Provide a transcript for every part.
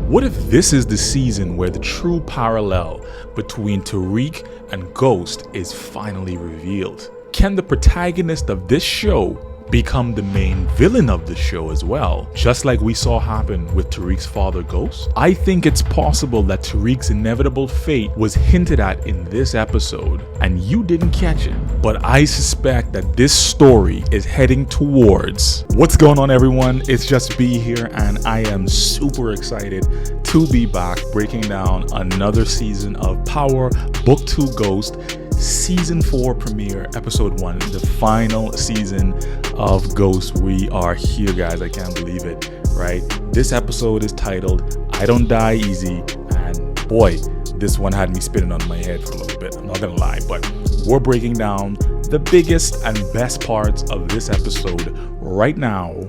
What if this is the season where the true parallel between Tariq and Ghost is finally revealed? Can the protagonist of this show become the main villain of the show as well, just like we saw happen with Tariq's father Ghost? I think it's possible that Tariq's inevitable fate was hinted at in this episode and you didn't catch it, but I suspect that this story is heading towards... What's going on, everyone? It's just B here, and I am super excited to be back breaking down another season of Power Book 2 Ghost Season 4 premiere, Episode 1, the final season of Ghost. We are here, guys. I can't believe it, right? This episode is titled I Don't Die Easy, and boy, this one had me spinning on my head for a little bit. I'm not gonna lie, but we're breaking down the biggest and best parts of this episode right now.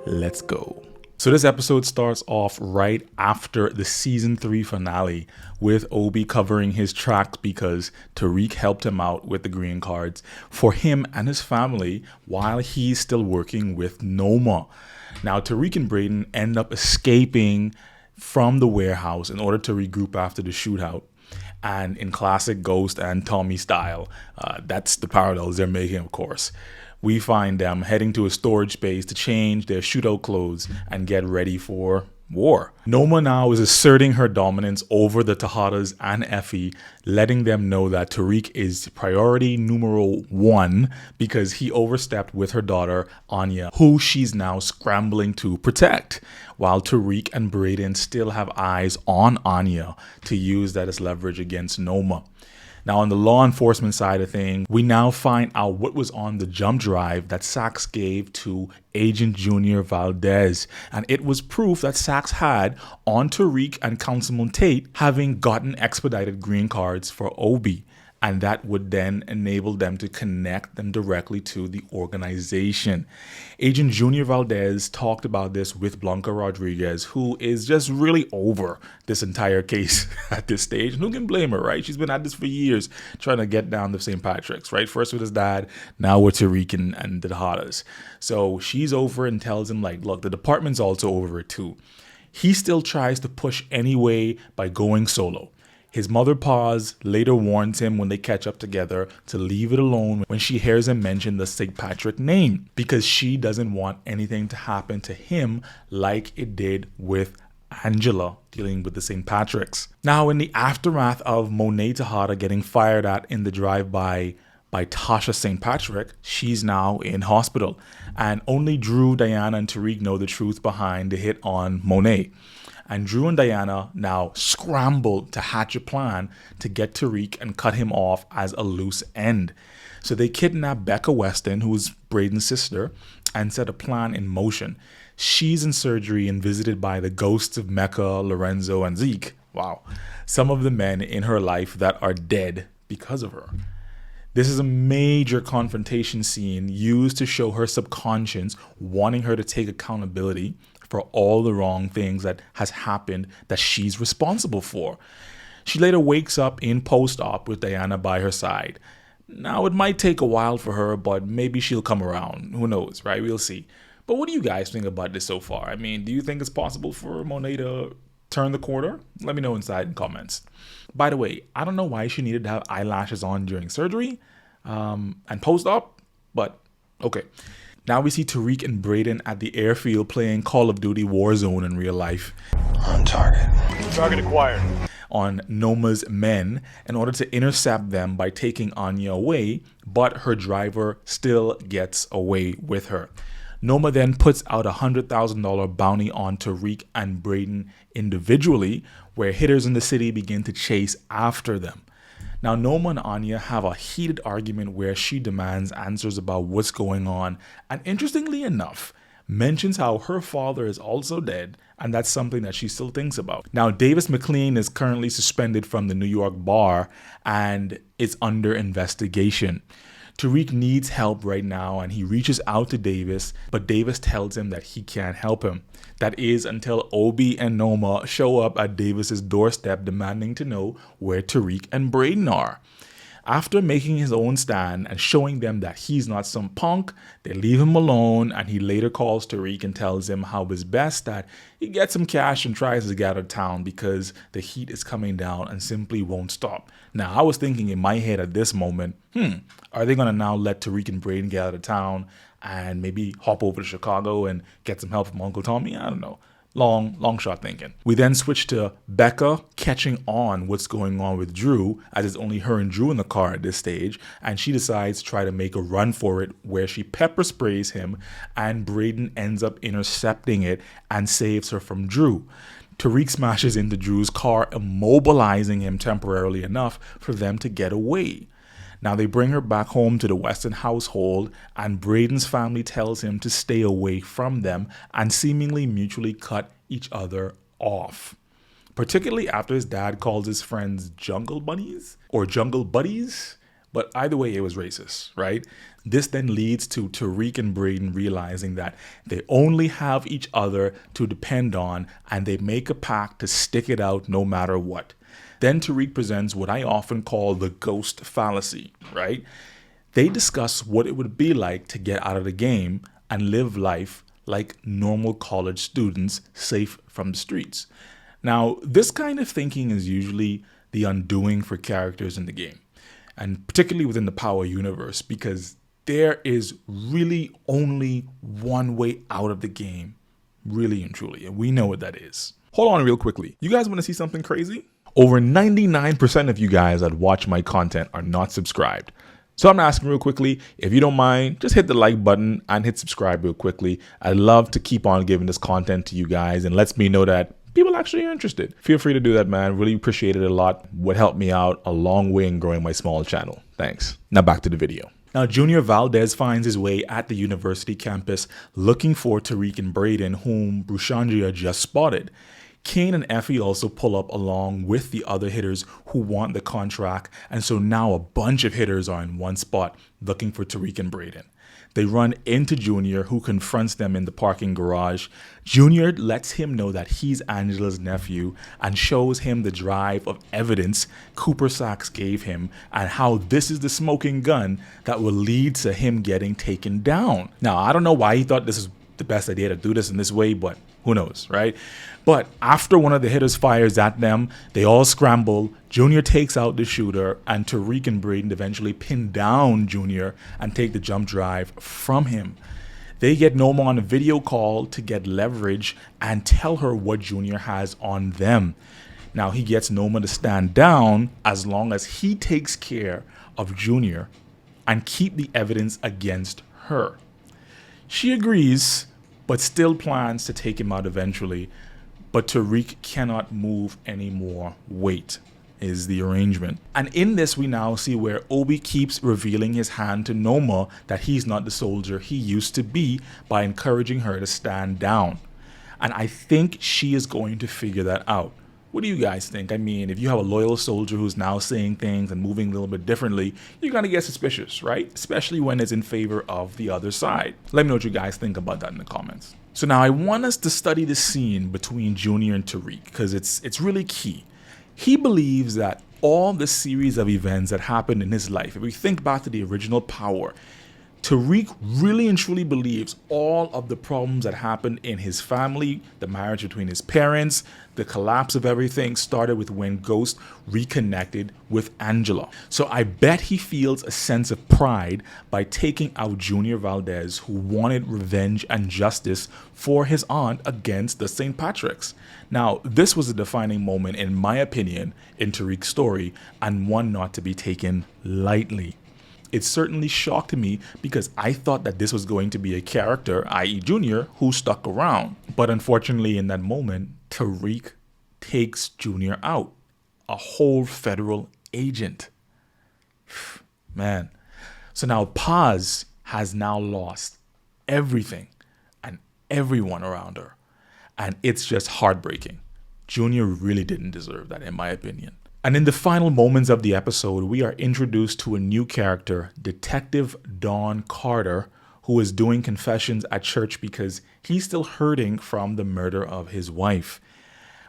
Let's go. So this episode starts off right after the season 3 finale with Obi covering his tracks because Tariq helped him out with the green cards for him and his family while he's still working with Noma. Now Tariq and Brayden end up escaping from the warehouse in order to regroup after the shootout. And in classic Ghost and Tommy style, that's the parallels they're making, of course. We find them heading to a storage space to change their shootout clothes and get ready for war. Noma now is asserting her dominance over the Tejadas and Effie, letting them know that Tariq is priority numero 1 because he overstepped with her daughter Anya, who she's now scrambling to protect, while Tariq and Brayden still have eyes on Anya to use that as leverage against Noma. Now, on the law enforcement side of things, we now find out what was on the jump drive that Saxe gave to Agent Junior Valdez. And it was proof that Saxe had on Tariq and Councilman Tate having gotten expedited green cards for Obi. And that would then enable them to connect them directly to the organization. Agent Junior Valdez talked about this with Blanca Rodriguez, who is just really over this entire case at this stage. And who can blame her, right? She's been at this for years trying to get down to St. Patrick's, right? First with his dad, now with Tariq and the Tejadas. So she's over and tells him, like, look, the department's also over it too. He still tries to push anyway by going solo. His mother Paz later warns him when they catch up together to leave it alone when she hears him mention the St. Patrick name, because she doesn't want anything to happen to him like it did with Angela dealing with the St. Patricks. Now, in the aftermath of Monet Tejada getting fired at in the drive-by by Tasha St. Patrick, she's now in hospital, and only Drew, Diana, and Tariq know the truth behind the hit on Monet. And Drew and Diana now scrambled to hatch a plan to get Tariq and cut him off as a loose end. So they kidnap Becca Weston, who is Brayden's sister, and set a plan in motion. She's in surgery and visited by the ghosts of Mecca, Lorenzo, and Zeke. Wow. Some of the men in her life that are dead because of her. This is a major confrontation scene used to show her subconscious wanting her to take accountability for all the wrong things that has happened that she's responsible for. She later wakes up in post-op with Diana by her side. Now, it might take a while for her, but maybe she'll come around. Who knows, right? We'll see. But what do you guys think about this so far? I mean, do you think it's possible for Monet to turn the corner? Let me know inside in comments. By the way, I don't know why she needed to have eyelashes on during surgery and post-op, but okay. Now we see Tariq and Brayden at the airfield playing Call of Duty Warzone in real life. On target. Target acquired. On Noma's men in order to intercept them by taking Anya away, but her driver still gets away with her. Noma then puts out a $100,000 bounty on Tariq and Brayden individually, where hitters in the city begin to chase after them. Now, Noma and Anya have a heated argument where she demands answers about what's going on, and interestingly enough, mentions how her father is also dead, and that's something that she still thinks about. Now, Davis McLean is currently suspended from the New York bar and is under investigation. Tariq needs help right now, and he reaches out to Davis, but Davis tells him that he can't help him. That is until Obi and Noma show up at Davis's doorstep demanding to know where Tariq and Brayden are. After making his own stand and showing them that he's not some punk, they leave him alone, and he later calls Tariq and tells him how it's best that he gets some cash and tries to get out of town because the heat is coming down and simply won't stop. Now, I was thinking in my head at this moment, are they going to now let Tariq and Braden get out of town and maybe hop over to Chicago and get some help from Uncle Tommy? I don't know. Long shot thinking. We then switch to Becca catching on what's going on with Drew, as it's only her and Drew in the car at this stage, and she decides to try to make a run for it where she pepper sprays him, and Braden ends up intercepting it and saves her from Drew. Tariq smashes into Drew's car, immobilizing him temporarily enough for them to get away. Now they bring her back home to the Weston household, and Braden's family tells him to stay away from them and seemingly mutually cut each other off. Particularly after his dad calls his friends jungle bunnies or jungle buddies, but either way it was racist, right? This then leads to Tariq and Braden realizing that they only have each other to depend on, and they make a pact to stick it out no matter what. Then Tariq presents what I often call the ghost fallacy, right? They discuss what it would be like to get out of the game and live life like normal college students, safe from the streets. Now, this kind of thinking is usually the undoing for characters in the game, and particularly within the Power universe, because there is really only one way out of the game, really and truly, and we know what that is. Hold on real quickly. You guys want to see something crazy? Over 99% of you guys that watch my content are not subscribed. So I'm asking real quickly, if you don't mind, just hit the like button and hit subscribe real quickly. I'd love to keep on giving this content to you guys, and lets me know that people actually are interested. Feel free to do that, man. Really appreciate it a lot. Would help me out a long way in growing my small channel. Thanks. Now back to the video. Now, Junior Valdez finds his way at the university campus looking for Tariq and Braden, whom Brushandria just spotted. Kane and Effie also pull up along with the other hitters who want the contract, and so now a bunch of hitters are in one spot looking for Tariq and Braden. They run into Junior, who confronts them in the parking garage. Junior lets him know that he's Angela's nephew and shows him the drive of evidence Cooper Sachs gave him and how this is the smoking gun that will lead to him getting taken down. Now, I don't know why he thought this is the best idea to do this in this way, but who knows, right? But after one of the hitters fires at them, they all scramble. Junior takes out the shooter, and Tariq and Braden eventually pin down Junior and take the jump drive from him. They get Noma on a video call to get leverage and tell her what Junior has on them. Now he gets Noma to stand down as long as he takes care of Junior and keep the evidence against her. She agrees, but still plans to take him out eventually. But Tariq cannot move any more weight, is the arrangement. And in this, we now see where Obi keeps revealing his hand to Noma that he's not the soldier he used to be by encouraging her to stand down. And I think she is going to figure that out. What do you guys think? I mean, if you have a loyal soldier who's now saying things and moving a little bit differently, you're going to get suspicious, right? Especially when it's in favor of the other side. Let me know what you guys think about that in the comments. So now I want us to study the scene between Junior and Tariq because it's really key. He believes that all the series of events that happened in his life, if we think back to the original Power, Tariq really and truly believes all of the problems that happened in his family, the marriage between his parents, the collapse of everything started with when Ghost reconnected with Angela. So I bet he feels a sense of pride by taking out Junior Valdez, who wanted revenge and justice for his aunt against the St. Patrick's. Now, this was a defining moment, in my opinion, in Tariq's story, and one not to be taken lightly. It certainly shocked me because I thought that this was going to be a character, i.e. Junior, who stuck around. But unfortunately, in that moment, Tariq takes Junior out. A whole federal agent. Man. So now Paz has now lost everything and everyone around her. And it's just heartbreaking. Junior really didn't deserve that, in my opinion. And in the final moments of the episode, we are introduced to a new character, Detective Don Carter, who is doing confessions at church because he's still hurting from the murder of his wife,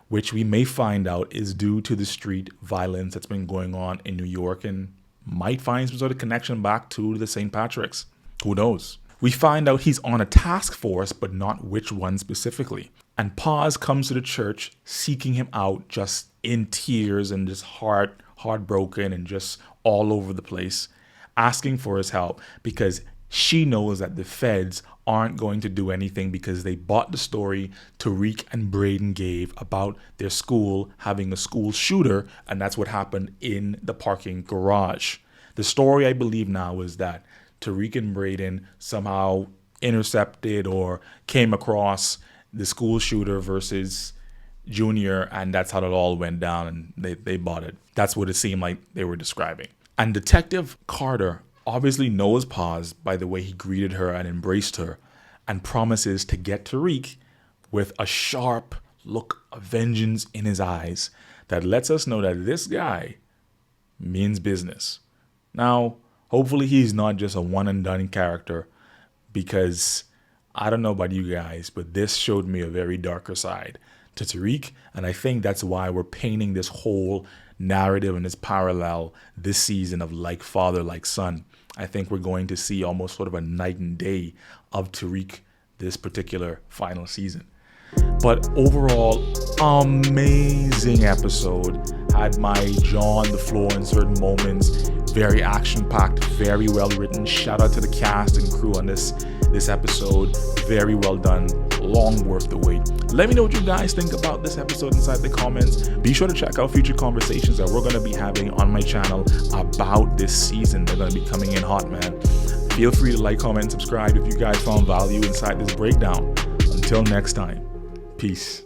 which we may find out is due to the street violence that's been going on in New York and might find some sort of connection back to the St. Patrick's. Who knows? We find out he's on a task force, but not which one specifically. And Paz comes to the church seeking him out, just in tears and just heartbroken and just all over the place, asking for his help because she knows that the feds aren't going to do anything because they bought the story Tariq and Braden gave about their school having a school shooter, and that's what happened in the parking garage. The story, I believe now, is that Tariq and Braden somehow intercepted or came across the school shooter versus Junior, and that's how it all went down, and they bought it. That's what it seemed like they were describing. And Detective Carter obviously knows Paz by the way he greeted her and embraced her, and promises to get Tariq with a sharp look of vengeance in his eyes that lets us know that this guy means business. Now, hopefully he's not just a one and done character, because I don't know about you guys, but this showed me a very darker side to Tariq, and I think that's why we're painting this whole narrative and this parallel this season of like father, like son. I think we're going to see almost sort of a night and day of Tariq this particular final season. But overall, amazing episode. Had my jaw on the floor in certain moments. Very action-packed, very well written. Shout out to the cast and crew on this episode. Very well done. Long worth the wait. Let me know what you guys think about this episode inside the comments. Be sure to check out future conversations that we're going to be having on my channel about this season. They're going to be coming in hot, man. Feel free to like, comment, and subscribe if you guys found value inside this breakdown. Until next time, peace.